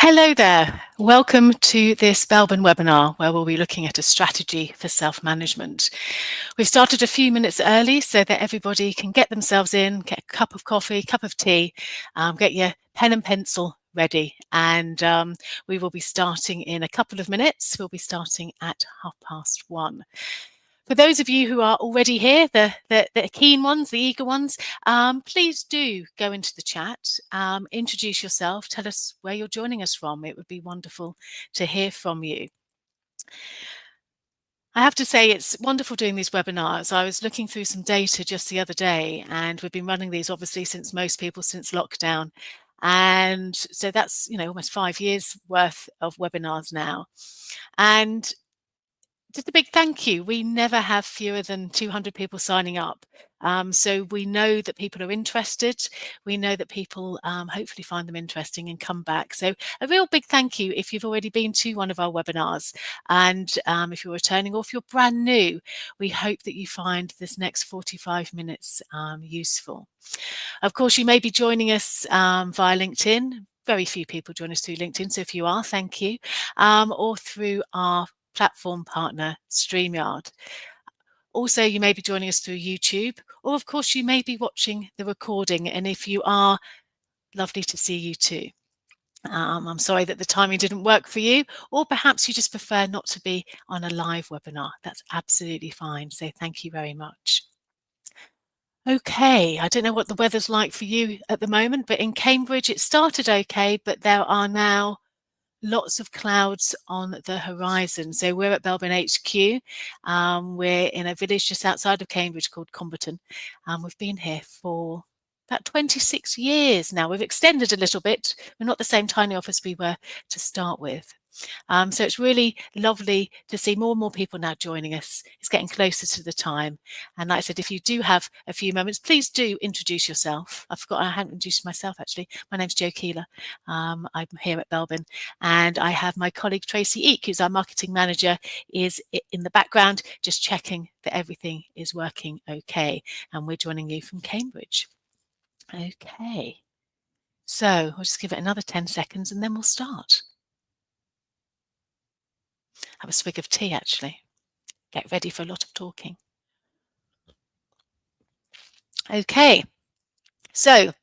Hello there. Welcome to this Belbin webinar where we'll be looking at a strategy for self-management. We've started a few minutes early so that everybody can get themselves in, get a cup of coffee, cup of tea, get your pen and pencil ready. And we will be starting in a couple of minutes. We'll be starting at 1:30. For those of you who are already here, the keen ones, the eager ones, please do go into the chat, introduce yourself, tell us where you're joining us from. It would be wonderful to hear from you. I have to say it's wonderful doing these webinars. I was looking through some data just the other day, and we've been running these obviously since lockdown. And so that's, almost 5 years worth of webinars now. And just a big thank you. We never have fewer than 200 people signing up. So we know that people are interested. We know that people hopefully find them interesting and come back. So a real big thank you if you've already been to one of our webinars. And if you're returning or if you're brand new, we hope that you find this next 45 minutes useful. Of course, you may be joining us via LinkedIn. Very few people join us through LinkedIn. So if you are, thank you. Or through our platform partner, StreamYard. Also, you may be joining us through YouTube, or of course, you may be watching the recording. And if you are, lovely to see you too. I'm sorry that the timing didn't work for you, or perhaps you just prefer not to be on a live webinar. That's absolutely fine. So thank you very much. Okay, I don't know what the weather's like for you at the moment, but in Cambridge it started okay, but there are now lots of clouds on the horizon. So we're at Belbin HQ. We're in a village just outside of Cambridge called Comberton. We've been here for about 26 years now. We've extended a little bit. We're not the same tiny office we were to start with. So it's really lovely to see more and more people now joining us. It's getting closer to the time. And like I said, if you do have a few moments, please do introduce yourself. I haven't introduced myself actually. My name's Jo Keeler. I'm here at Belbin, and I have my colleague Tracy Eek, who's our marketing manager, is in the background, just checking that everything is working okay. And we're joining you from Cambridge. Okay. So I'll just give it another 10 seconds and then we'll start. Have a swig of tea, actually. Get ready for a lot of talking. Okay, so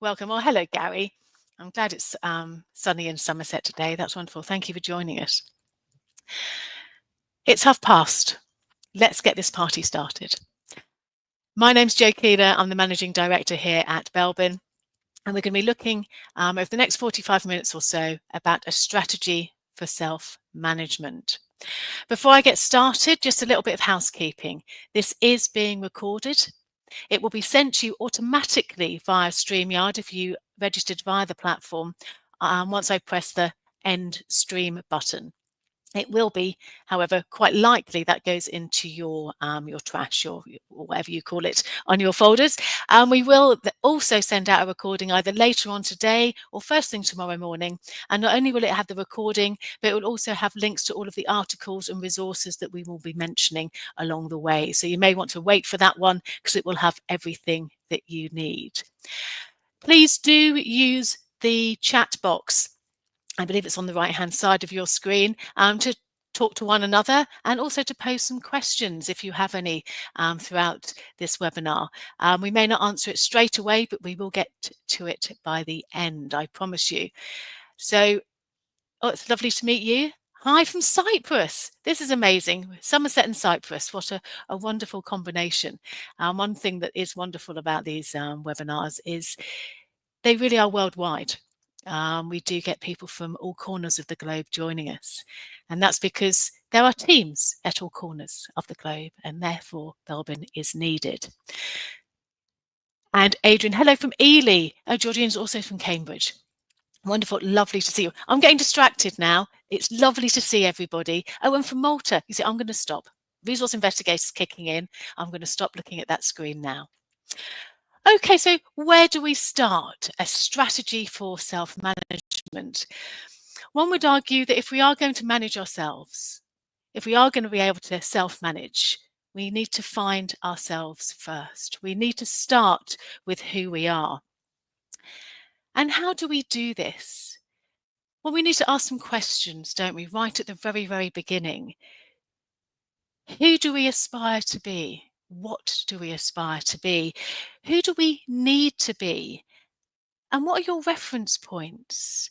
welcome. Well, hello, Gary. I'm glad it's sunny in Somerset today. That's wonderful. Thank you for joining us. It's 1:30. Let's get this party started. My name's Jo Keeler. I'm the Managing Director here at Belbin, and we're going to be looking over the next 45 minutes or so about a strategy for self-management. Before I get started, just a little bit of housekeeping. This is being recorded. It will be sent to you automatically via StreamYard if you registered via the platform once I press the End Stream button. It will be, however, quite likely that goes into your trash or whatever you call it on your folders. We will also send out a recording either later on today or first thing tomorrow morning. And not only will it have the recording, but it will also have links to all of the articles and resources that we will be mentioning along the way. So you may want to wait for that one because it will have everything that you need. Please do use the chat box. I believe it's on the right-hand side of your screen, to talk to one another and also to pose some questions if you have any throughout this webinar. We may not answer it straight away, but we will get to it by the end, I promise you. So, it's lovely to meet you. Hi from Cyprus. This is amazing. Somerset and Cyprus. What a wonderful combination. One thing that is wonderful about these webinars is they really are worldwide. We do get people from all corners of the globe joining us. And that's because there are teams at all corners of the globe, and therefore Belbin is needed. And Adrian, hello from Ely. Georgiane's also from Cambridge. Wonderful, lovely to see you. I'm getting distracted now. It's lovely to see everybody. Oh, and from Malta. You see, I'm going to stop. Resource investigators kicking in. I'm going to stop looking at that screen now. Okay, so where do we start? A strategy for self-management. One would argue that if we are going to manage ourselves, if we are going to be able to self-manage, we need to find ourselves first. We need to start with who we are. And how do we do this? Well, we need to ask some questions, don't we, right at the very, very beginning. Who do we aspire to be? What do we aspire to be? Who do we need to be? And what are your reference points?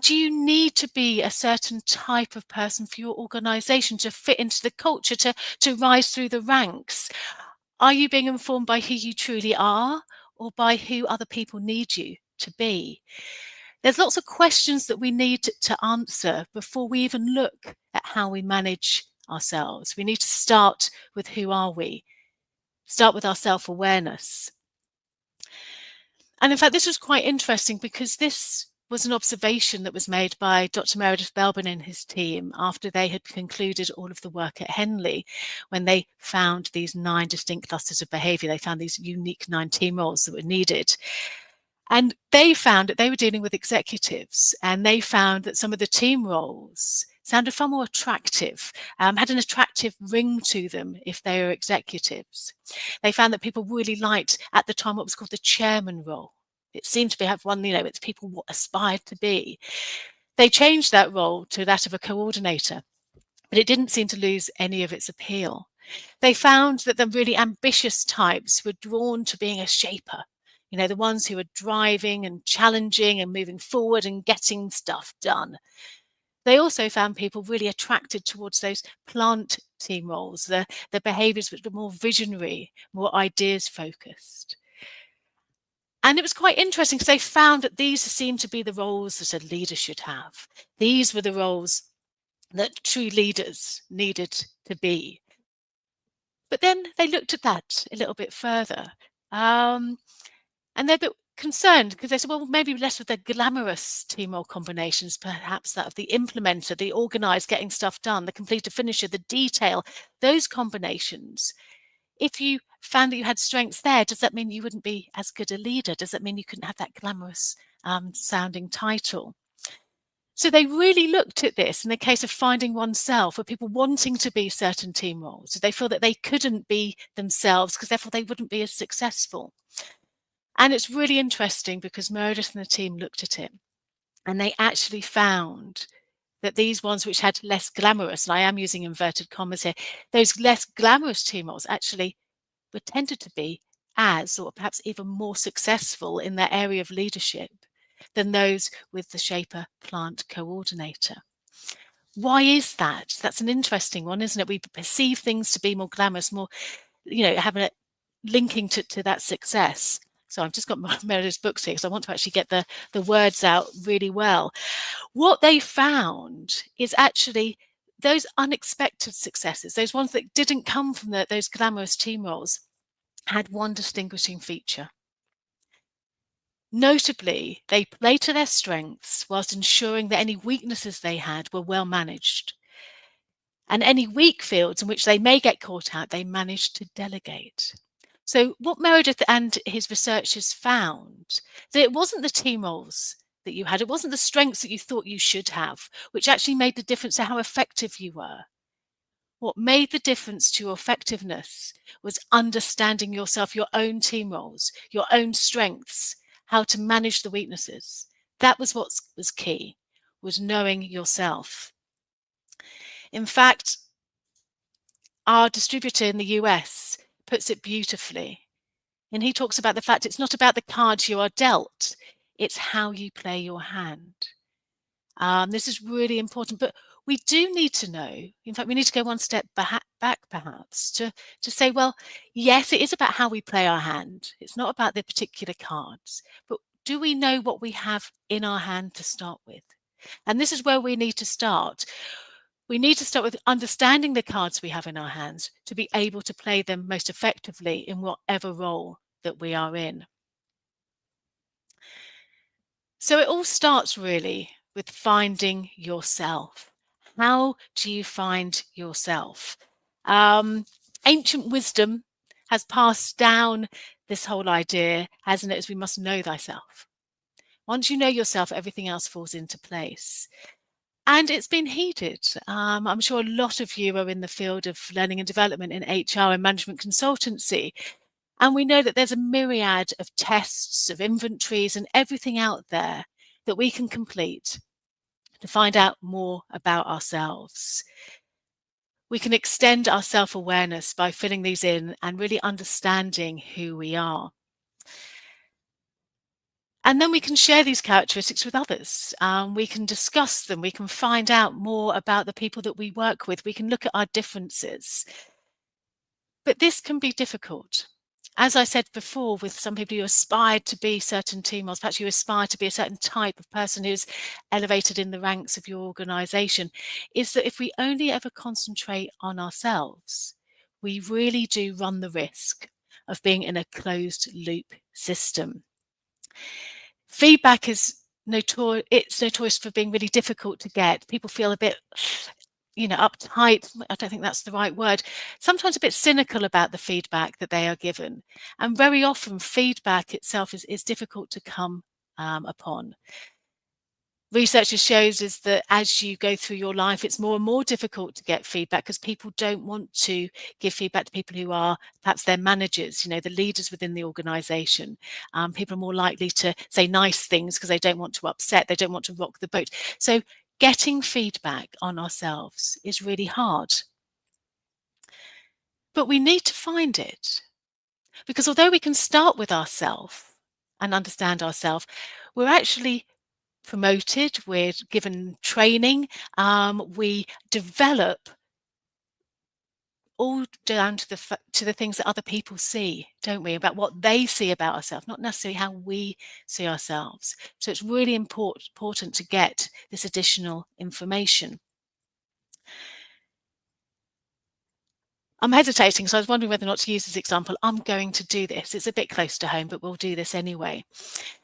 Do you need to be a certain type of person for your organization to fit into the culture, to rise through the ranks? Are you being informed by who you truly are or by who other people need you to be? There's lots of questions that we need to answer before we even look at how we manage ourselves. We need to start with who are we? Start with our self-awareness. And in fact, this was quite interesting because this was an observation that was made by Dr. Meredith Belbin and his team after they had concluded all of the work at Henley, when they found these 9 distinct clusters of behaviour. They found these unique 9 team roles that were needed. And they found that they were dealing with executives, and they found that some of the team roles sounded far more attractive, had an attractive ring to them if they were executives. They found that people really liked, at the time, what was called the chairman role. It seemed to have one, it's people aspired to be. They changed that role to that of a coordinator, but it didn't seem to lose any of its appeal. They found that the really ambitious types were drawn to being a shaper, the ones who are driving and challenging and moving forward and getting stuff done. They also found people really attracted towards those plant team roles, the behaviours which were more visionary, more ideas focused. And it was quite interesting because they found that these seemed to be the roles that a leader should have. These were the roles that true leaders needed to be. But then they looked at that a little bit further. And they're a bit concerned because they said, well, maybe less of the glamorous team role combinations, perhaps that of the implementer, the organised, getting stuff done, the completer, finisher, the detail, those combinations. If you found that you had strengths there, does that mean you wouldn't be as good a leader? Does that mean you couldn't have that glamorous sounding title? So they really looked at this in the case of finding oneself, or people wanting to be certain team roles. They feel that they couldn't be themselves because therefore they wouldn't be as successful. And it's really interesting because Meredith and the team looked at it and they actually found that these ones which had less glamorous, and I am using inverted commas here, those less glamorous team roles actually were tended to be as, or perhaps even more successful in their area of leadership than those with the shaper plant coordinator. Why is that? That's an interesting one, isn't it? We perceive things to be more glamorous, more, having a linking to that success. So I've just got Meredith's books here because I want to actually get the words out really well. What they found is actually those unexpected successes, those ones that didn't come from those glamorous team roles, had one distinguishing feature. Notably, they played to their strengths whilst ensuring that any weaknesses they had were well managed. And any weak fields in which they may get caught out, they managed to delegate. So what Meredith and his researchers found, that it wasn't the team roles that you had, it wasn't the strengths that you thought you should have, which actually made the difference to how effective you were. What made the difference to your effectiveness was understanding yourself, your own team roles, your own strengths, how to manage the weaknesses. That was what was key, was knowing yourself. In fact, our distributor in the US puts it beautifully. And he talks about the fact it's not about the cards you are dealt, it's how you play your hand. This is really important, but we do need to know, in fact, we need to go one step back perhaps to say, well, yes, it is about how we play our hand. It's not about the particular cards, but do we know what we have in our hand to start with? And this is where we need to start. We need to start with understanding the cards we have in our hands to be able to play them most effectively in whatever role that we are in. So it all starts really with finding yourself. How do you find yourself? Ancient wisdom has passed down this whole idea, hasn't it, as we must know thyself. Once you know yourself, everything else falls into place. And it's been heeded. I'm sure a lot of you are in the field of learning and development in HR and management consultancy. And we know that there's a myriad of tests, of inventories and everything out there that we can complete to find out more about ourselves. We can extend our self-awareness by filling these in and really understanding who we are. And then we can share these characteristics with others. We can discuss them. We can find out more about the people that we work with. We can look at our differences. But this can be difficult. As I said before, with some people who aspire to be certain team roles, perhaps you aspire to be a certain type of person who's elevated in the ranks of your organization, is that if we only ever concentrate on ourselves, we really do run the risk of being in a closed loop system. Feedback is notorious for being really difficult to get. People feel a bit, uptight. I don't think that's the right word. Sometimes a bit cynical about the feedback that they are given. And very often feedback itself is difficult to come upon. Research shows is that as you go through your life, it's more and more difficult to get feedback because people don't want to give feedback to people who are perhaps their managers, the leaders within the organization. People are more likely to say nice things because they don't want to upset, they don't want to rock the boat. So getting feedback on ourselves is really hard. But we need to find it because although we can start with ourselves and understand ourselves, we're actually promoted, we're given training, we develop all down to the things that other people see, don't we? About what they see about ourselves, not necessarily how we see ourselves. So it's really important to get this additional information. I'm hesitating, so I was wondering whether or not to use this example. I'm going to do this. It's a bit close to home, but we'll do this anyway.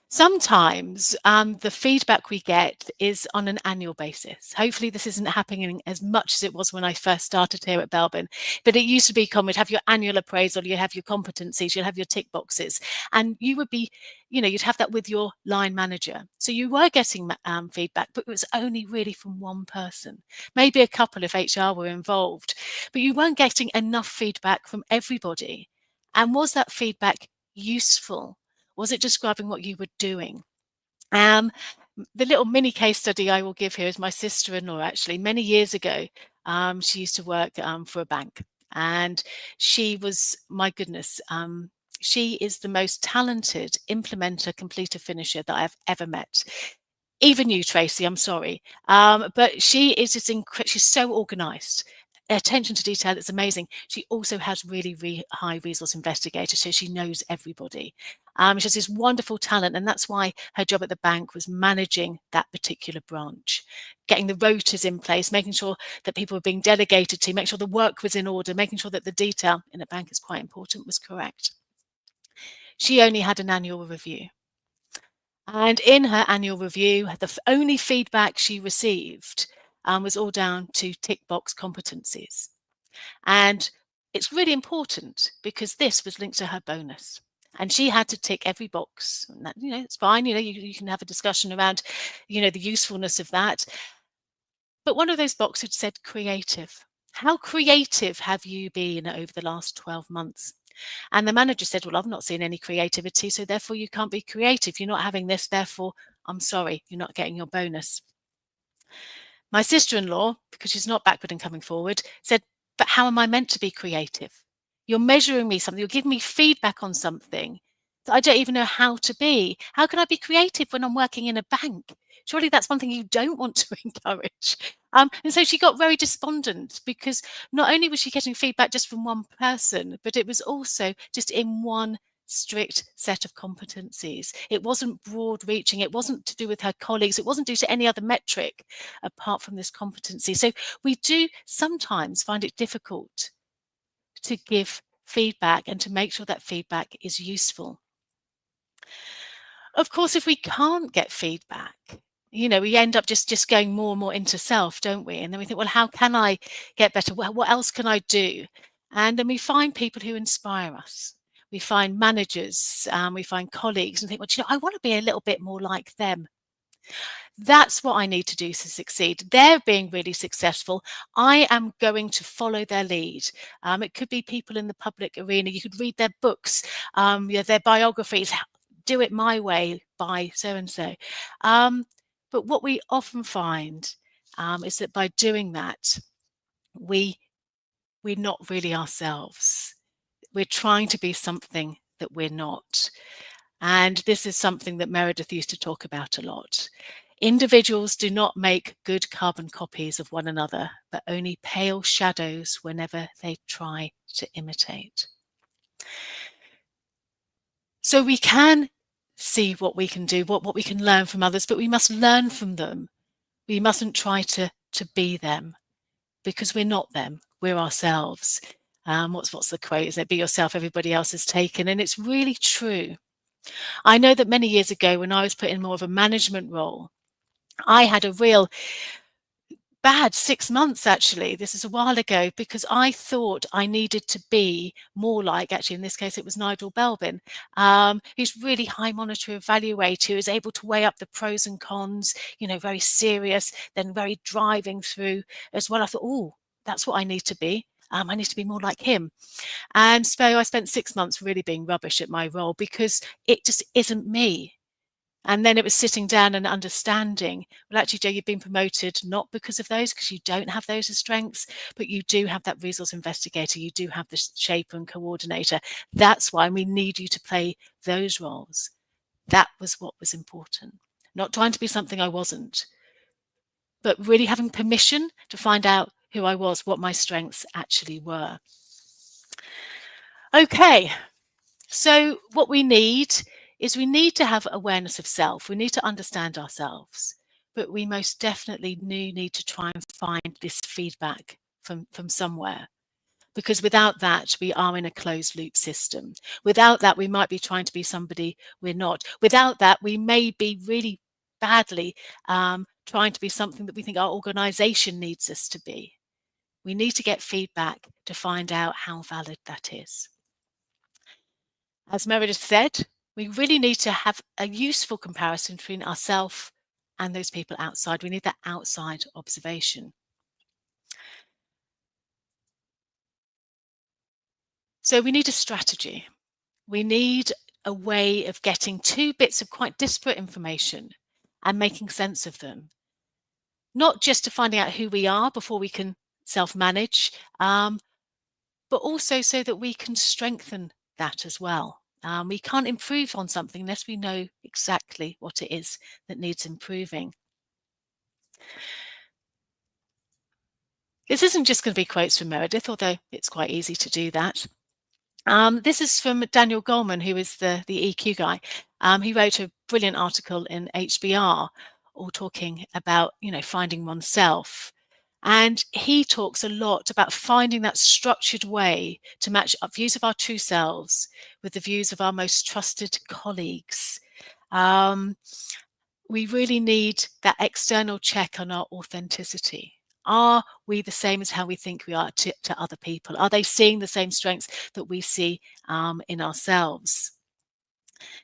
Sometimes the feedback we get is on an annual basis. Hopefully this isn't happening as much as it was when I first started here at Belbin, but it used to be common. You'd have your annual appraisal, you have your competencies, you'd have your tick boxes, and you would be, you'd have that with your line manager. So you were getting feedback, but it was only really from one person, maybe a couple if HR were involved, but you weren't getting enough feedback from everybody. And was that feedback useful? Was it describing what you were doing? The little mini case study I will give here is my sister-in-law, actually. Many years ago, she used to work for a bank, and she was, my goodness, she is the most talented implementer, completer, finisher that I've ever met. Even you, Tracy, I'm sorry. But she is just she's so organized. Attention to detail is amazing. She also has really high resource investigator, so she knows everybody. She has this wonderful talent, and that's why her job at the bank was managing that particular branch, getting the rotas in place, making sure that people were being delegated to, make sure the work was in order, making sure that the detail in a bank is quite important was correct. She only had an annual review. And in her annual review, the only feedback she received was all down to tick box competencies. And it's really important because this was linked to her bonus. And she had to tick every box. And that, it's fine. You can have a discussion around, the usefulness of that. But one of those boxes said creative. How creative have you been over the last 12 months? And the manager said, well, I've not seen any creativity, so therefore you can't be creative. You're not having this, therefore, I'm sorry, you're not getting your bonus. My sister-in-law, because she's not backward and coming forward, said, but how am I meant to be creative? You're measuring me something, you're giving me feedback on something that I don't even know how to be. How can I be creative when I'm working in a bank? Surely that's one thing you don't want to encourage. And so she got very despondent because not only was she getting feedback just from one person, but it was also just in one strict set of competencies. It wasn't broad reaching. It wasn't to do with her colleagues. It wasn't due to any other metric apart from this competency. So we do sometimes find it difficult to give feedback and to make sure that feedback is useful. Of course, if we can't get feedback, we end up just going more and more into self, don't we? And then we think, well, how can I get better? What else can I do? And then we find people who inspire us. We find managers, we find colleagues and think, well, I want to be a little bit more like them. That's what I need to do to succeed. They're being really successful. I am going to follow their lead. It could be people in the public arena. You could read their books, their biographies. Do it my way by so and so. But what we often find is that by doing that, we're not really ourselves. We're trying to be something that we're not. And this is something that Meredith used to talk about a lot. Individuals do not make good carbon copies of one another, but only pale shadows whenever they try to imitate. So we can see what we can do, what we can learn from others, but we must learn from them. We mustn't try to be them, because we're not them. We're ourselves. What's the quote? Is it be yourself, everybody else is taken? And it's really true. I know that many years ago, when I was put in more of a management role, I had a real bad 6 months, actually. This is a while ago, because I thought I needed to be more like, actually, in this case, it was Nigel Belbin, who's really high monitor evaluator, who is able to weigh up the pros and cons, very serious, then very driving through as well. I thought, oh, that's what I need to be. I need to be more like him. And so I spent 6 months really being rubbish at my role, because it just isn't me. And then it was sitting down and understanding, well, actually, Joe, you've been promoted not because of those, because you don't have those as strengths, but you do have that resource investigator, you do have the shaper and coordinator. That's why we need you to play those roles. That was what was important. Not trying to be something I wasn't, but really having permission to find out who I was, what my strengths actually were. Okay, so what we need is we need to have awareness of self. We need to understand ourselves, but we most definitely need to try and find this feedback from somewhere, because without that, we are in a closed loop system. Without that, we might be trying to be somebody we're not. Without that, we may be really badly trying to be something that we think our organization needs us to be. We need to get feedback to find out how valid that is. As Meredith said, we really need to have a useful comparison between ourselves and those people outside. We need that outside observation. So we need a strategy. We need a way of getting two bits of quite disparate information and making sense of them. Not just to finding out who we are before we can self-manage, but also so that we can strengthen that as well. We can't improve on something unless we know exactly what it is that needs improving. This isn't just going to be quotes from Meredith, although it's quite easy to do that. This is from Daniel Goleman, who is the EQ guy. He wrote a brilliant article in HBR, all talking about, finding oneself. And he talks a lot about finding that structured way to match up views of our true selves with the views of our most trusted colleagues. We really need that external check on our authenticity. Are we the same as how we think we are to other people? Are they seeing the same strengths that we see in ourselves?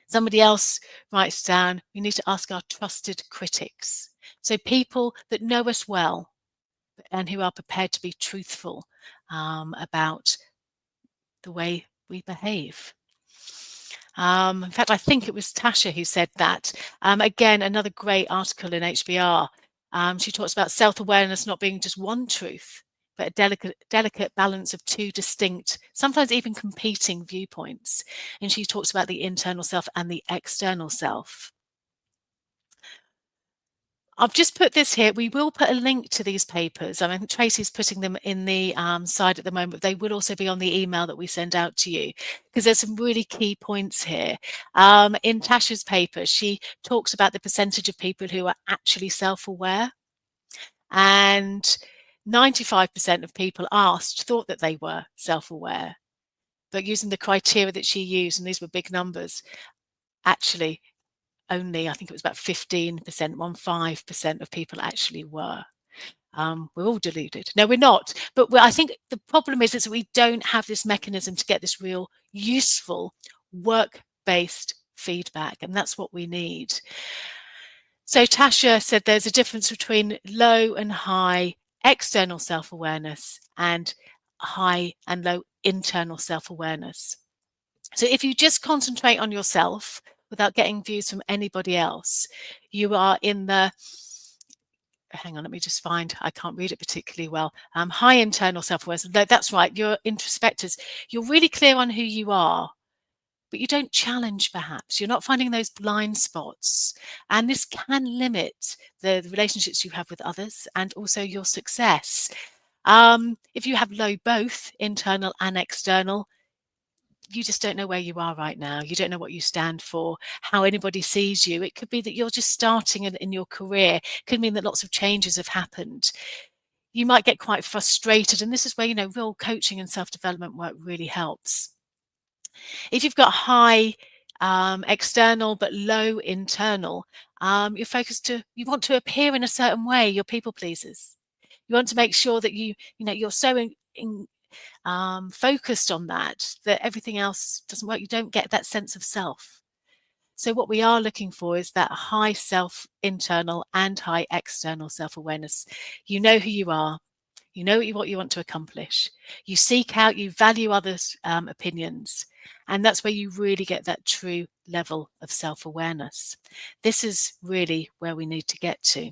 Somebody else writes down, we need to ask our trusted critics. So people that know us well and who are prepared to be truthful about the way we behave. In fact, I think it was Tasha who said that. Again, another great article in HBR. She talks about self-awareness not being just one truth, but a delicate balance of two distinct, sometimes even competing viewpoints. And she talks about the internal self and the external self. I've just put this here. We will put a link to these papers. I think Tracy's putting them in the side at the moment. They will also be on the email that we send out to you, because there's some really key points here. In Tasha's paper, she talks about the percentage of people who are actually self-aware. And 95% of people asked thought that they were self-aware. But using the criteria that she used, and these were big numbers, actually only, I think it was about 15%, 15% of people actually were. We're all deluded. No, we're not. But I think the problem is that we don't have this mechanism to get this real useful work-based feedback, and that's what we need. So Tasha said there's a difference between low and high external self-awareness and high and low internal self-awareness. So if you just concentrate on yourself without getting views from anybody else, you are in the hang on, let me just find, I can't read it particularly well. High internal self-awareness. That's right, you're introspectors. You're really clear on who you are, but you don't challenge perhaps. You're not finding those blind spots. And this can limit the relationships you have with others and also your success. If you have low both internal and external, you just don't know where you are right now. You don't know what you stand for, how anybody sees you. It could be that you're just starting in your career. It could mean that lots of changes have happened. You might get quite frustrated. And this is where, real coaching and self-development work really helps. If you've got high external but low internal, you're focused you want to appear in a certain way. You're people pleasers. You want to make sure that you're so focused on that everything else doesn't work. You don't get that sense of self. So what we are looking for is that high self internal and high external self-awareness. You know who you are. You know what you want to accomplish. You seek out, you value others' opinions. And that's where you really get that true level of self-awareness. This is really where we need to get to.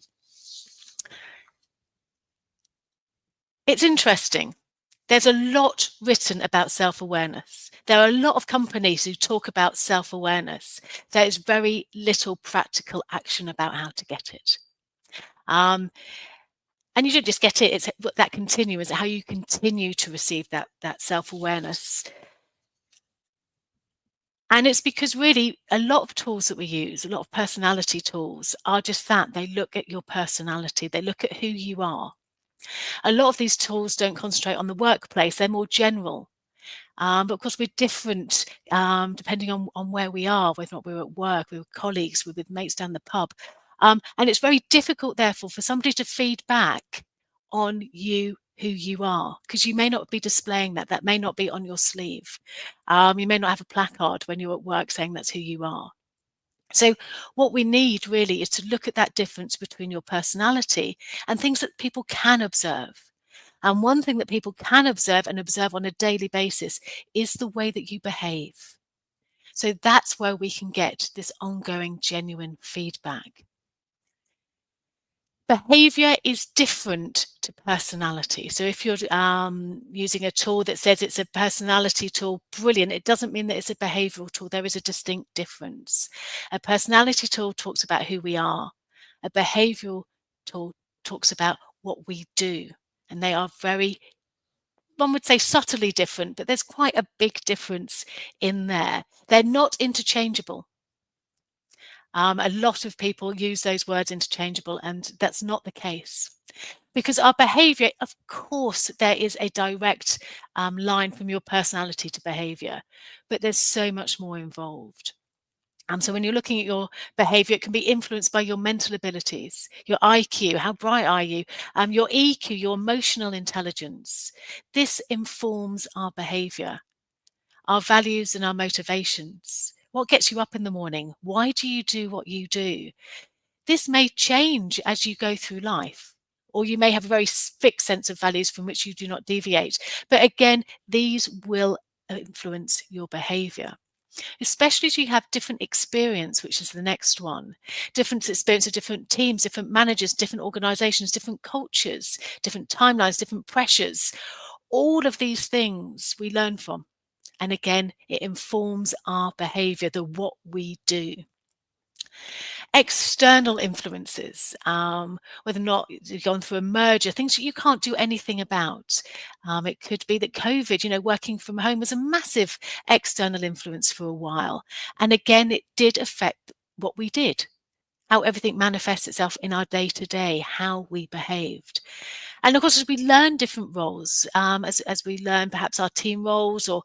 It's interesting. There's a lot written about self-awareness. There are a lot of companies who talk about self-awareness. There is very little practical action about how to get it. And you don't just get it, it's that continuum, how you continue to receive that self-awareness. And it's because really a lot of tools that we use, a lot of personality tools, are just that. They look at your personality. They look at who you are. A lot of these tools don't concentrate on the workplace. They're more general. But of course, we're different depending on where we are, whether or not we're at work, we're with colleagues, we're with mates down the pub. And it's very difficult, therefore, for somebody to feed back on you, who you are, because you may not be displaying that. That may not be on your sleeve. You may not have a placard when you're at work saying that's who you are. So what we need really is to look at that difference between your personality and things that people can observe. And one thing that people can observe and observe on a daily basis is the way that you behave. So that's where we can get this ongoing, genuine feedback. Behavior is different to personality. So if you're using a tool that says it's a personality tool, brilliant. It doesn't mean that it's a behavioral tool. There is a distinct difference. A personality tool talks about who we are. A behavioral tool talks about what we do. And they are very, one would say, subtly different, but there's quite a big difference in there. They're not interchangeable. A lot of people use those words interchangeable, and that's not the case. Because our behavior, of course, there is a direct line from your personality to behavior, but there's so much more involved. So when you're looking at your behavior, it can be influenced by your mental abilities, your IQ, how bright are you, your EQ, your emotional intelligence. This informs our behavior, our values and our motivations. What gets you up in the morning? Why do you do what you do? This may change as you go through life, or you may have a very fixed sense of values from which you do not deviate. But again, these will influence your behavior, especially as you have different experience, which is the next one. Different experience of different teams, different managers, different organizations, different cultures, different timelines, different pressures. All of these things we learn from. And again, it informs our behavior, what we do. External influences, whether or not you've gone through a merger, things that you can't do anything about. It could be that COVID, working from home was a massive external influence for a while. And again, it did affect what we did, how everything manifests itself in our day-to-day, how we behaved. And of course, as we learn different roles, as we learn perhaps our team roles, or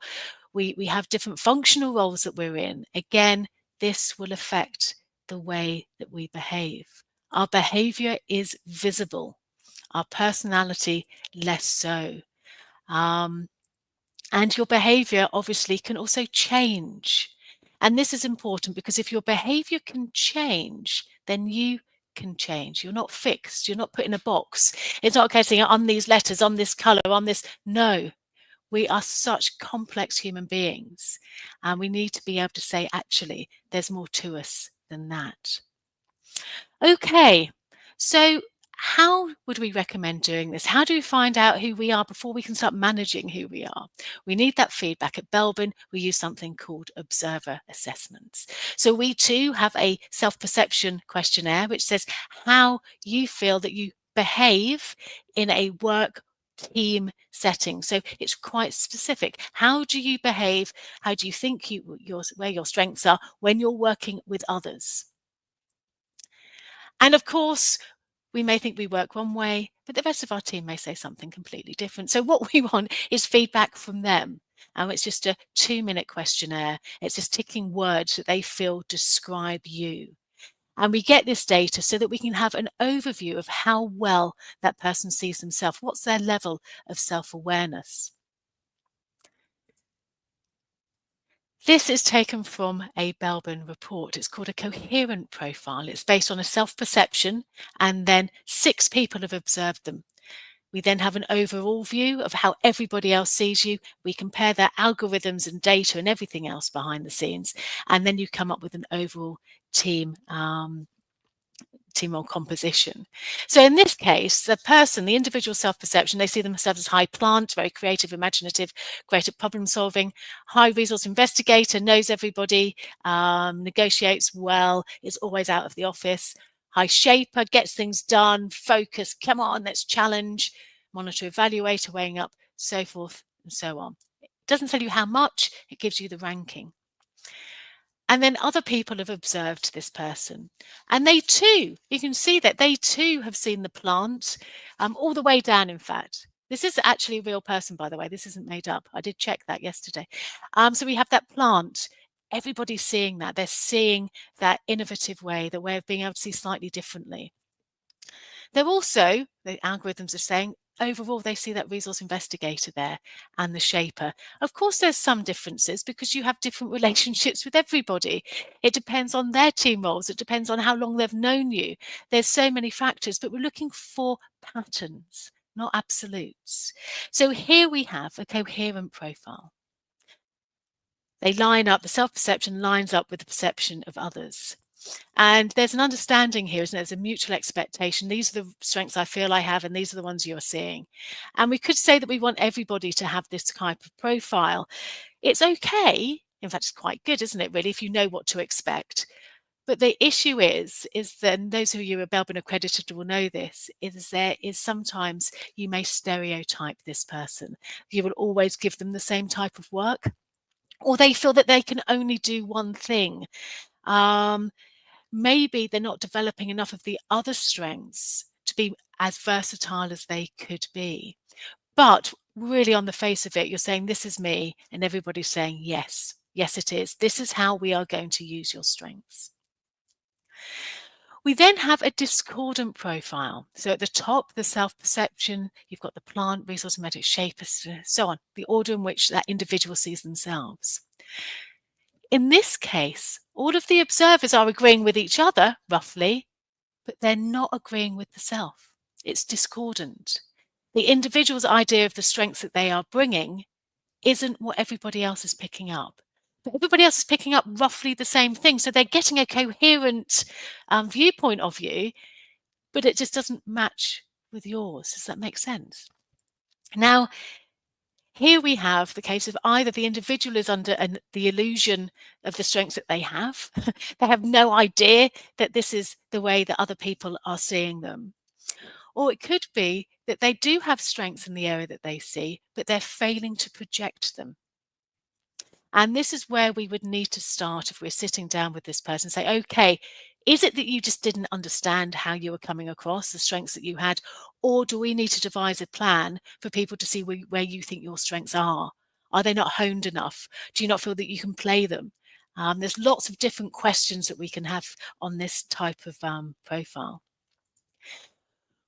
we have different functional roles that we're in, again, this will affect the way that we behave. Our behavior is visible, our personality less so. And your behavior obviously can also change. And this is important because if your behavior can change, then you can change. You're not fixed. You're not put in a box. It's not okay saying on these letters, on this color, on this. No, we are such complex human beings. And we need to be able to say, actually, there's more to us than that. Okay, so How would we recommend doing this? How do we find out who we are before we can start managing who we are? We need that feedback. At Belbin, we use something called observer assessments. So we too have a self-perception questionnaire which says how you feel that you behave in a work team setting. So it's quite specific. How do you behave? How do you think where your strengths are when you're working with others? And of course, we may think we work one way, but the rest of our team may say something completely different. So what we want is feedback from them. And it's just a 2-minute questionnaire. It's just ticking words that they feel describe you. And we get this data so that we can have an overview of how well that person sees themselves. What's their level of self-awareness? This is taken from a Belbin report. It's called a coherent profile. It's based on a self-perception, and then 6 people have observed them. We then have an overall view of how everybody else sees you. We compare their algorithms and data and everything else behind the scenes, and then you come up with an overall team role composition. So in this case, the individual self-perception, they see themselves as high plant, very creative, imaginative, great at problem solving, high resource investigator, knows everybody, negotiates well, is always out of the office, high shaper, gets things done, focus, come on, let's challenge, monitor, evaluator, weighing up, so forth and so on. It doesn't tell you how much, it gives you the ranking. And then other people have observed this person. And they too, you can see that they too have seen the plant all the way down, in fact. This is actually a real person, by the way. This isn't made up. I did check that yesterday. So we have that plant. Everybody's seeing that. They're seeing that innovative way, the way of being able to see slightly differently. They're also, the algorithms are saying, overall, they see that resource investigator there and the shaper. Of course, there's some differences because you have different relationships with everybody. It depends on their team roles. It depends on how long they've known you. There's so many factors, but we're looking for patterns, not absolutes. So here we have a coherent profile. They line up, the self-perception lines up with the perception of others. And there's an understanding here, isn't there? There's a mutual expectation. These are the strengths I feel I have, and these are the ones you're seeing. And we could say that we want everybody to have this type of profile. It's okay. In fact, it's quite good, isn't it, really, if you know what to expect. But the issue is that, and those of you who are Belbin accredited will know this, is there is sometimes you may stereotype this person. You will always give them the same type of work, or they feel that they can only do one thing. Maybe they're not developing enough of the other strengths to be as versatile as they could be. But really, on the face of it, you're saying, this is me, and everybody's saying, yes, yes, it is. This is how we are going to use your strengths. We then have a discordant profile. So at the top, the self-perception, you've got the plant, resource, metric, shape, so on, the order in which that individual sees themselves. In this case, all of the observers are agreeing with each other, roughly, but they're not agreeing with the self. It's discordant. The individual's idea of the strengths that they are bringing isn't what everybody else is picking up. But everybody else is picking up roughly the same thing. So they're getting a coherent viewpoint of you, but it just doesn't match with yours. Does that make sense? Now, here we have the case of either the individual is under the illusion of the strengths that they have. They have no idea that this is the way that other people are seeing them. Or it could be that they do have strengths in the area that they see, but they're failing to project them. And this is where we would need to start if we're sitting down with this person and say, okay, is it that you just didn't understand how you were coming across, the strengths that you had? Or do we need to devise a plan for people to see where you think your strengths are? Are they not honed enough? Do you not feel that you can play them? There's lots of different questions that we can have on this type of profile.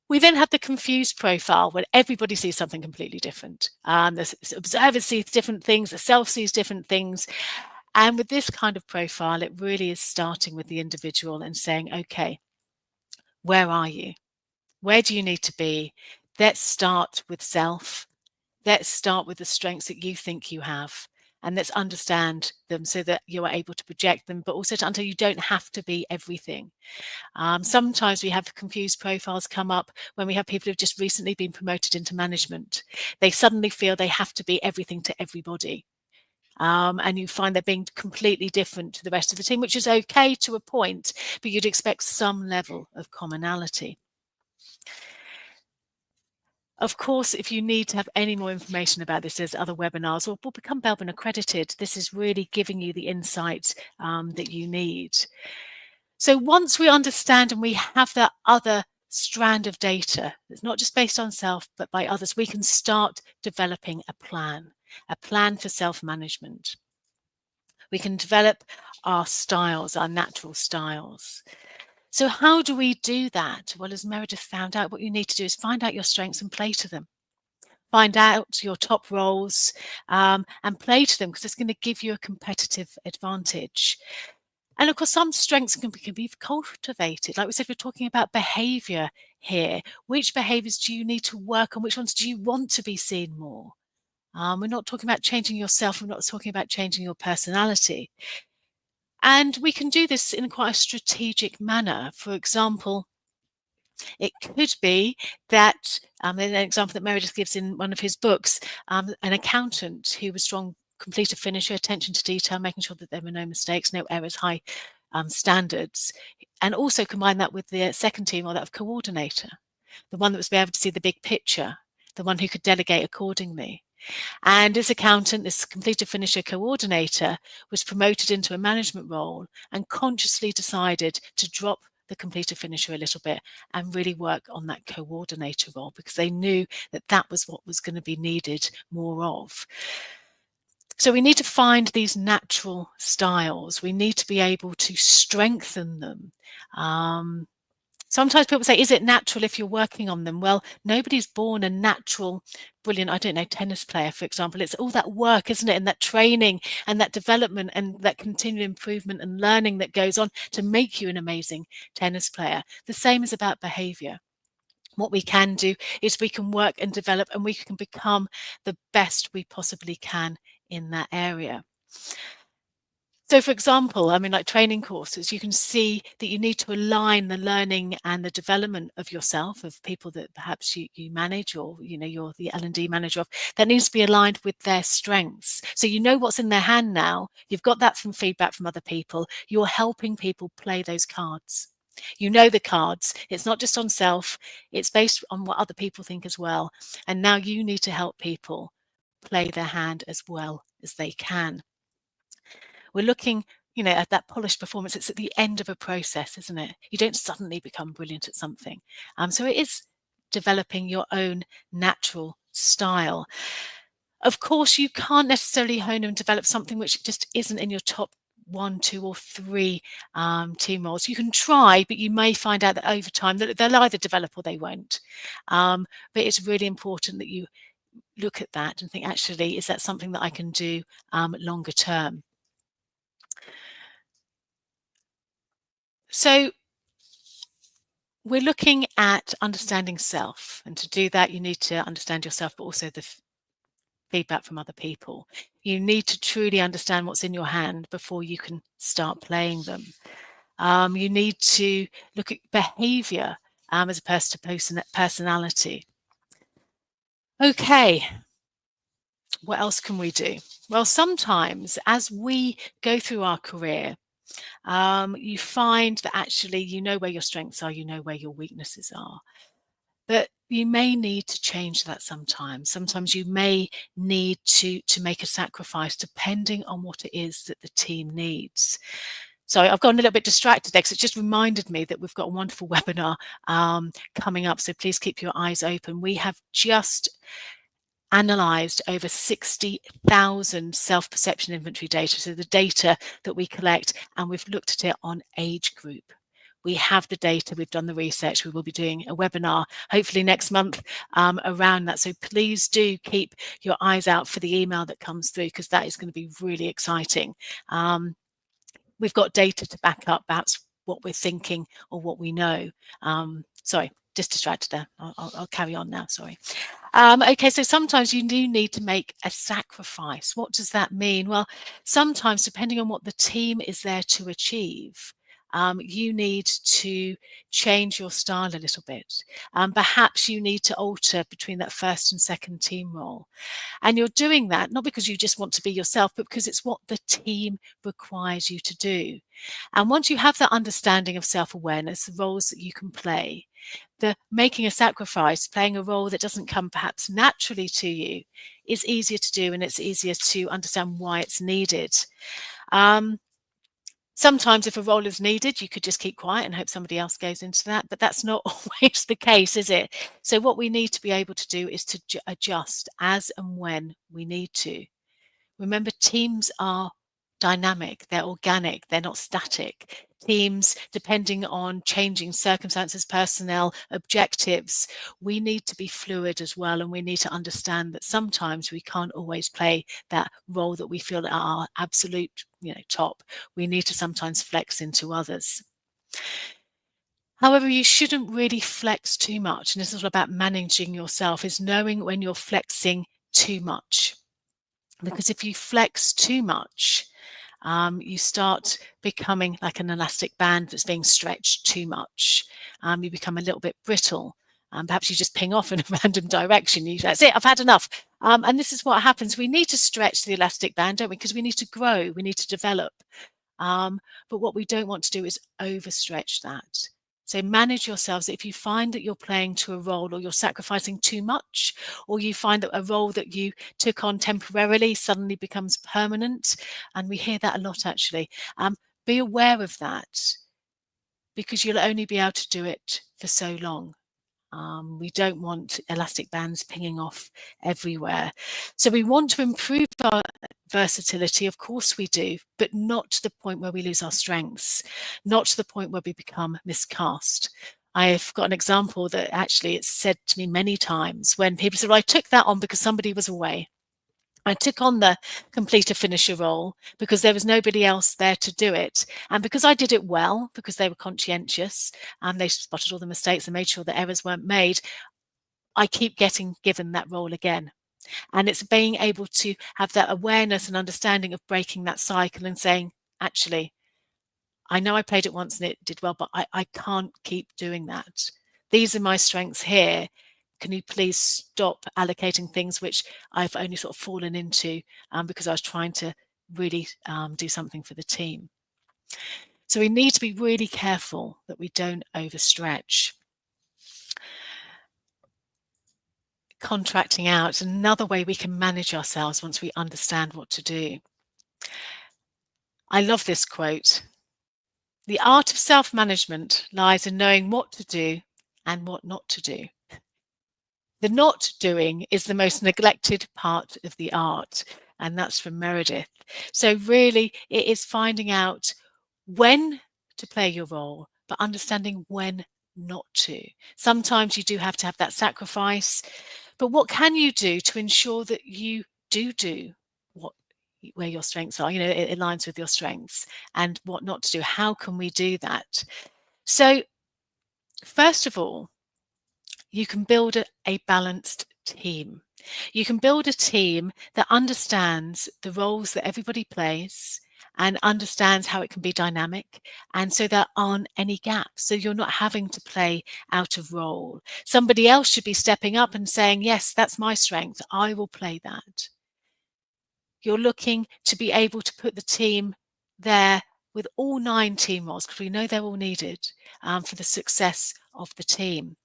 We then have the confused profile where everybody sees something completely different. The observer sees different things, the self sees different things. And with this kind of profile, it really is starting with the individual and saying, okay, where are you? Where do you need to be? Let's start with self. Let's start with the strengths that you think you have. and let's understand them so that you are able to project them, but also until you don't have to be everything. Sometimes we have confused profiles come up when we have people who've just recently been promoted into management. They suddenly feel they have to be everything to everybody. And you find they're being completely different to the rest of the team, which is okay to a point, but you'd expect some level of commonality. Of course, if you need to have any more information about this, there's other webinars, or become Belbin accredited. This is really giving you the insight that you need. So once we understand and we have that other strand of data that's not just based on self, but by others, we can start developing a plan for self-management. We can develop our styles, our natural styles. So how do we do that? Well, as Meredith found out, what you need to do is find out your strengths and play to them. Find out your top roles and play to them, because it's going to give you a competitive advantage. And of course, some strengths can be cultivated. Like we said, we're talking about behavior here. Which behaviors do you need to work on? Which ones do you want to be seen more? We're not talking about changing yourself. We're not talking about changing your personality. And we can do this in quite a strategic manner. For example, it could be that, an example that Meredith gives in one of his books, an accountant who was strong completer finisher, attention to detail, making sure that there were no mistakes, no errors, high standards, and also combine that with the second team, or that of coordinator, the one that was able to see the big picture, the one who could delegate accordingly. And this accountant, this completer finisher coordinator, was promoted into a management role and consciously decided to drop the completer finisher a little bit and really work on that coordinator role, because they knew that that was what was going to be needed more of. So we need to find these natural styles. We need to be able to strengthen them. Sometimes people say, is it natural if you're working on them? Well, nobody's born a natural, brilliant, I don't know, tennis player, for example. It's all that work, isn't it? And that training and that development and that continued improvement and learning that goes on to make you an amazing tennis player. The same is about behavior. What we can do is we can work and develop, and we can become the best we possibly can in that area. So, for example, like training courses, you can see that you need to align the learning and the development of yourself, of people that perhaps you manage, or you're the L&D manager of. That needs to be aligned with their strengths. So you know what's in their hand now. You've got that from feedback from other people. You're helping people play those cards. You know the cards. It's not just on self. It's based on what other people think as well. And now you need to help people play their hand as well as they can. We're looking, at that polished performance. It's at the end of a process, isn't it? You don't suddenly become brilliant at something. So it is developing your own natural style. Of course, you can't necessarily hone and develop something which just isn't in your top 1, 2, or 3 team roles. You can try, but you may find out that over time that they'll either develop or they won't. But it's really important that you look at that and think, actually, is that something that I can do longer term? So we're looking at understanding self. And to do that, you need to understand yourself, but also the feedback from other people. You need to truly understand what's in your hand before you can start playing them. You need to look at behavior as opposed to personality. Okay, what else can we do? Well, sometimes as we go through our career, you find that actually you know where your strengths are, you know where your weaknesses are. But you may need to change that sometimes. Sometimes you may need to make a sacrifice depending on what it is that the team needs. So I've gotten a little bit distracted there because it just reminded me that we've got a wonderful webinar coming up. So please keep your eyes open. We have just analysed over 60,000 self-perception inventory data, so the data that we collect, and we've looked at it on age group. We have the data, we've done the research. We will be doing a webinar hopefully next month around that. So please do keep your eyes out for the email that comes through, because that is going to be really exciting. We've got data to back up perhaps what we're thinking or what we know. Sorry. just distracted there. I'll carry on now, sorry. Okay, so sometimes you do need to make a sacrifice. What does that mean? Well, sometimes depending on what the team is there to achieve, you need to change your style a little bit. Perhaps you need to alter between that first and second team role. And you're doing that not because you just want to be yourself, but because it's what the team requires you to do. And once you have that understanding of self-awareness, the roles that you can play, the making a sacrifice, playing a role that doesn't come perhaps naturally to you, is easier to do, and it's easier to understand why it's needed. Sometimes if a role is needed, you could just keep quiet and hope somebody else goes into that, but that's not always the case, is it? So what we need to be able to do is to adjust as and when we need to. Remember, teams are dynamic, they're organic, they're not static. Teams, depending on changing circumstances, personnel, objectives, we need to be fluid as well, and we need to understand that sometimes we can't always play that role that we feel are our absolute, top. We need to sometimes flex into others. However, you shouldn't really flex too much, and this is all about managing yourself, is knowing when you're flexing too much. Because if you flex too much, you start becoming like an elastic band that's being stretched too much. You become a little bit brittle. Perhaps you just ping off in a random direction. That's it, I've had enough. And this is what happens. We need to stretch the elastic band, don't we? Because we need to grow, we need to develop. But what we don't want to do is overstretch that. So manage yourselves. If you find that you're playing to a role, or you're sacrificing too much, or you find that a role that you took on temporarily suddenly becomes permanent, and we hear that a lot actually, be aware of that, because you'll only be able to do it for so long. We don't want elastic bands pinging off everywhere. So we want to improve our versatility, of course we do, but not to the point where we lose our strengths, not to the point where we become miscast. I've got an example that actually it's said to me many times when people say, well, I took that on because somebody was away. I took on the completer finisher role because there was nobody else there to do it. And because I did it well, because they were conscientious and they spotted all the mistakes and made sure that errors weren't made, I keep getting given that role again. And it's being able to have that awareness and understanding of breaking that cycle and saying, actually, I know I played it once and it did well, but I can't keep doing that. These are my strengths here. Can you please stop allocating things which I've only sort of fallen into because I was trying to really do something for the team. So we need to be really careful that we don't overstretch. Contracting out is another way we can manage ourselves once we understand what to do. I love this quote. The art of self-management lies in knowing what to do and what not to do. The not doing is the most neglected part of the art, and that's from Meredith. So really, it is finding out when to play your role, but understanding when not to. Sometimes you do have to have that sacrifice, but what can you do to ensure that you do where your strengths are, it aligns with your strengths, and what not to do? How can we do that? So first of all, you can build a balanced team. You can build a team that understands the roles that everybody plays and understands how it can be dynamic. And so there aren't any gaps. So you're not having to play out of role. Somebody else should be stepping up and saying, yes, that's my strength. I will play that. You're looking to be able to put the team there with all 9 team roles, because we know they're all needed for the success of the team.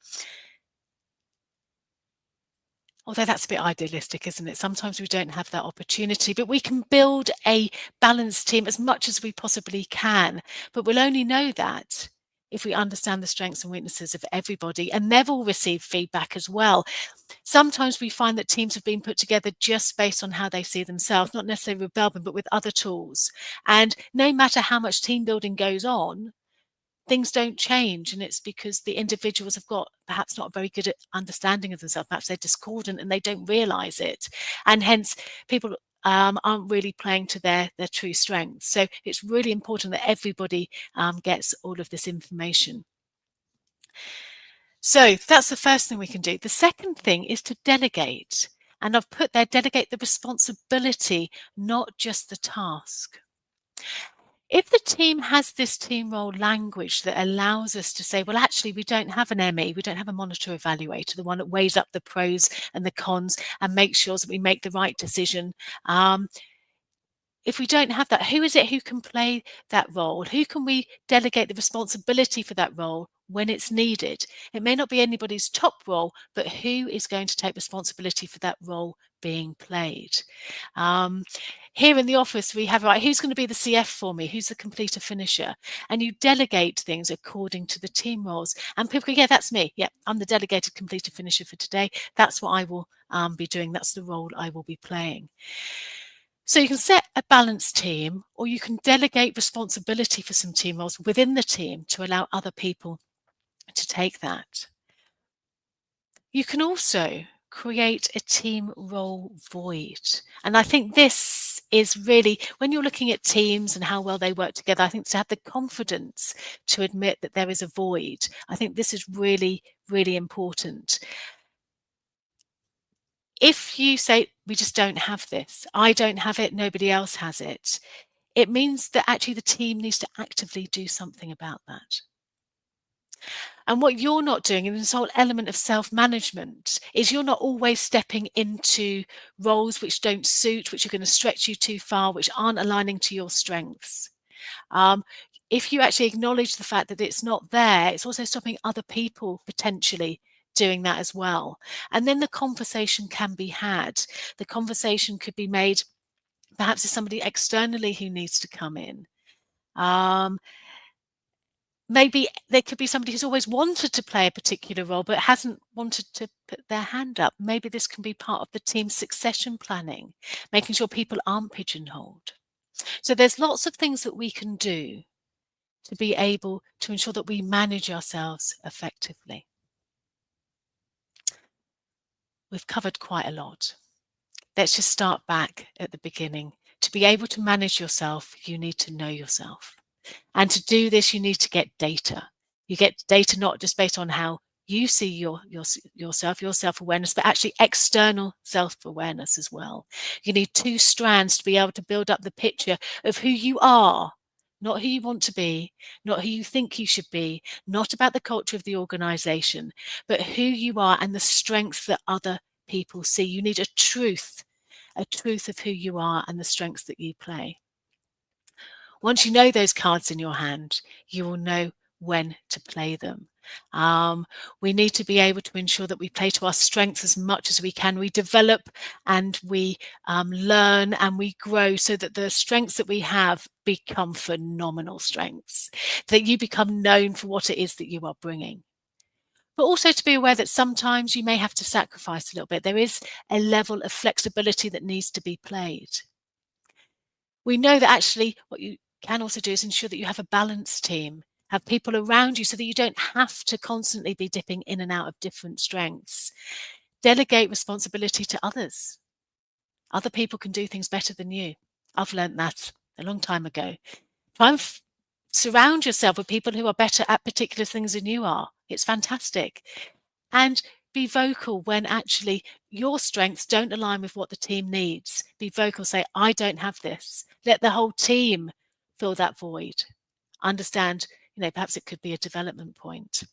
Although that's a bit idealistic, isn't it? Sometimes we don't have that opportunity, but we can build a balanced team as much as we possibly can. But we'll only know that if we understand the strengths and weaknesses of everybody, and they've all received feedback as well. Sometimes we find that teams have been put together just based on how they see themselves, not necessarily with Belbin, but with other tools. And no matter how much team building goes on, things don't change, and it's because the individuals have got perhaps not a very good understanding of themselves. Perhaps they're discordant and they don't realize it, and hence people aren't really playing to their true strengths. So it's really important that everybody gets all of this information. So that's the first thing we can do. The second thing is to delegate. And I've put there, delegate the responsibility, not just the task. If the team has this team role language that allows us to say, well, actually, we don't have an ME, we don't have a monitor evaluator, the one that weighs up the pros and the cons and makes sure that we make the right decision. If we don't have that, who is it who can play that role? Who can we delegate the responsibility for that role when it's needed? It may not be anybody's top role, but who is going to take responsibility for that role being played? Here in the office, we have, right, who's going to be the CF for me? Who's the completer finisher? And you delegate things according to the team roles. And people go, yeah, that's me. Yeah, I'm the delegated completer finisher for today. That's what I will be doing. That's the role I will be playing. So you can set a balanced team, or you can delegate responsibility for some team roles within the team to allow other people to take that. You can also create a team role void. And I think this is really, when you're looking at teams and how well they work together, I think to have the confidence to admit that there is a void, I think this is really, really important. If you say, we just don't have this, I don't have it, nobody else has it, it means that actually the team needs to actively do something about that. And what you're not doing in this whole element of self-management is you're not always stepping into roles which don't suit, which are going to stretch you too far, which aren't aligning to your strengths. If you actually acknowledge the fact that it's not there, it's also stopping other people potentially doing that as well. And then the conversation can be had. The conversation could be made, perhaps there's somebody externally who needs to come in. Maybe there could be somebody who's always wanted to play a particular role but hasn't wanted to put their hand up. Maybe this can be part of the team succession planning, making sure people aren't pigeonholed. So there's lots of things that we can do to be able to ensure that we manage ourselves effectively. We've covered quite a lot. Let's just start back at the beginning. To be able to manage yourself, you need to know yourself. And to do this, you need to get data. You get data not just based on how you see yourself, your self-awareness, but actually external self-awareness as well. You need two strands to be able to build up the picture of who you are, not who you want to be, not who you think you should be, not about the culture of the organization, but who you are and the strengths that other people see. You need a truth of who you are and the strengths that you play. Once you know those cards in your hand, you will know when to play them. We need to be able to ensure that we play to our strengths as much as we can. We develop and we learn and we grow so that the strengths that we have become phenomenal strengths, that you become known for what it is that you are bringing. But also to be aware that sometimes you may have to sacrifice a little bit. There is a level of flexibility that needs to be played. We know that actually what you can also do is ensure that you have a balanced team, have people around you so that you don't have to constantly be dipping in and out of different strengths. Delegate responsibility to others. Other people can do things better than you. I've learned that a long time ago. Try and surround yourself with people who are better at particular things than you are. It's fantastic. And be vocal when actually your strengths don't align with what the team needs. Be vocal, say, I don't have this. Let the whole team fill that void. Understand, perhaps it could be a development point.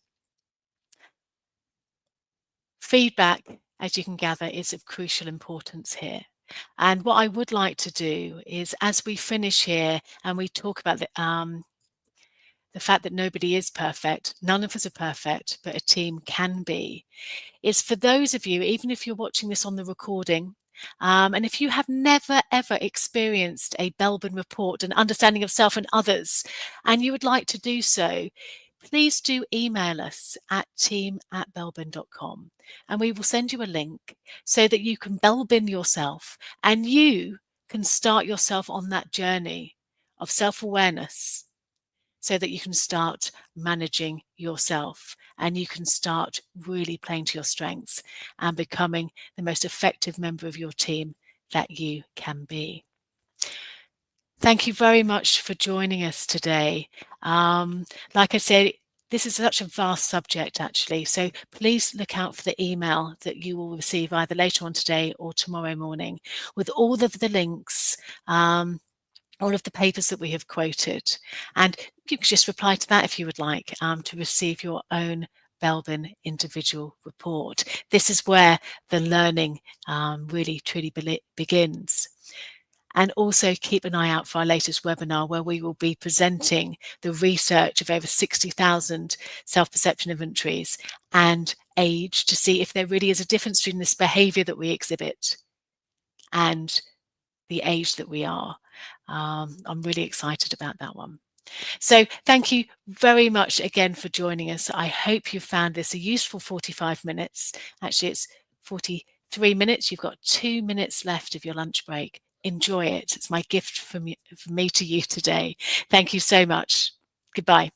Feedback, as you can gather, is of crucial importance here. And what I would like to do is, as we finish here and we talk about the fact that nobody is perfect, none of us are perfect, but a team can be, is for those of you, even if you're watching this on the recording, and if you have never, ever experienced a Belbin report, an understanding of self and others, and you would like to do so, please do email us at team@belbin.com, and we will send you a link so that you can Belbin yourself and you can start yourself on that journey of self-awareness, so that you can start managing yourself and you can start really playing to your strengths and becoming the most effective member of your team that you can be. Thank you very much for joining us today. Like I said, This is such a vast subject, actually, so please look out for the email that you will receive either later on today or tomorrow morning with all of the links, all of the papers that we have quoted. And you can just reply to that if you would like, to receive your own Belbin individual report. This is where the learning really truly begins. And also keep an eye out for our latest webinar, where we will be presenting the research of over 60,000 self-perception inventories and age, to see if there really is a difference between this behavior that we exhibit and the age that we are. I'm really excited about that one. So thank you very much again for joining us. I hope you found this a useful 45 minutes. Actually, it's 43 minutes. You've got 2 minutes left of your lunch break. Enjoy it. It's my gift from me to you today. Thank you so much. Goodbye.